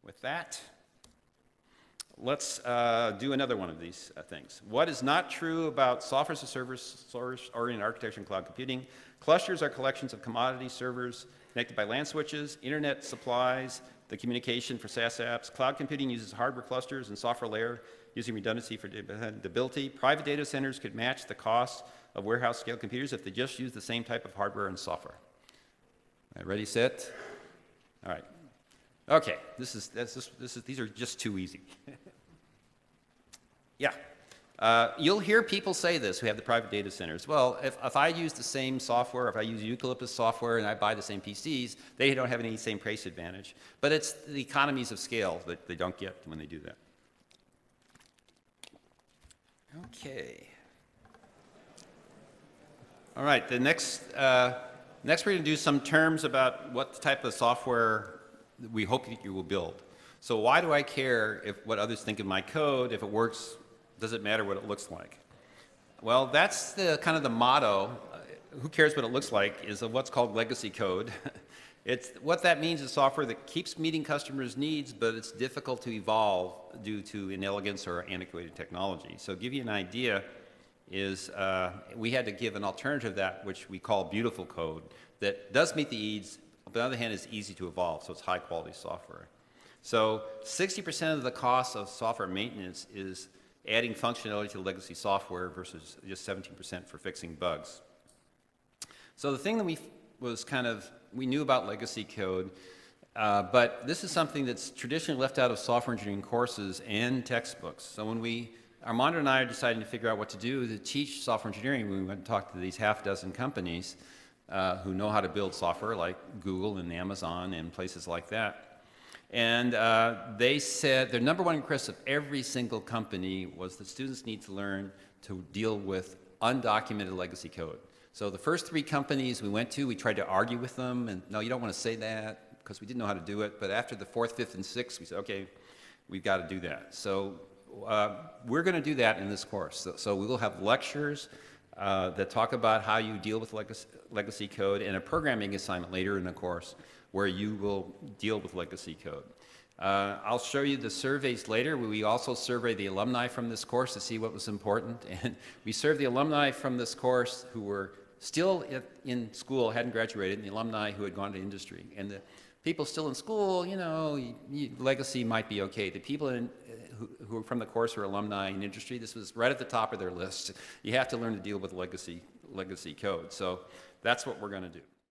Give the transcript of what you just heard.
with that, let's do another one of these things. What is not true about software as a service-oriented architecture and cloud computing? Clusters are collections of commodity servers connected by LAN switches. Internet supplies the communication for SaaS apps. Cloud computing uses hardware clusters and software layer using redundancy for dependability. Private data centers could match the cost of warehouse scale computers if they just use the same type of hardware and software. All right, ready, set? All right. Okay, these are just too easy. Yeah. You'll hear people say this who have the private data centers. Well, if I use the same software, if I use Eucalyptus software and I buy the same PCs, they don't have any same price advantage. But it's the economies of scale that they don't get when they do that. Okay. All right, the next we're going to do some terms about what type of software we hope you will build. So why do I care what others think of my code? If it works, does it matter what it looks like? Well, that's the kind of the motto. Who cares what it looks like is of what's called legacy code. What that means is software that keeps meeting customers' needs, but it's difficult to evolve due to inelegance or antiquated technology. So to give you an idea, we had to give an alternative to that, which we call beautiful code, that does meet the needs, but on the other hand is easy to evolve, so it's high quality software. So 60% of the cost of software maintenance is adding functionality to legacy software versus just 17% for fixing bugs. So the thing that we knew about legacy code, but this is something that's traditionally left out of software engineering courses and textbooks. So when Armando and I are deciding to figure out what to do to teach software engineering, we went to talk to these half-dozen companies who know how to build software, like Google and Amazon and places like that. And they said their number one request of every single company was that students need to learn to deal with undocumented legacy code. So the first 3 companies we went to, we tried to argue with them, and no, you don't want to say that, because we didn't know how to do it. But after the 4th, 5th, and 6th, we said, okay, we've got to do that. So we're going to do that in this course. So we will have lectures that talk about how you deal with legacy code, and a programming assignment later in the course where you will deal with legacy code. I'll show you the surveys later. We also surveyed the alumni from this course to see what was important. And we surveyed the alumni from this course who were still in school, hadn't graduated, and the alumni who had gone to industry. And the people still in school, you know, legacy might be okay. The people who are from the course who are alumni in industry, this was right at the top of their list. You have to learn to deal with legacy code. So that's what we're going to do.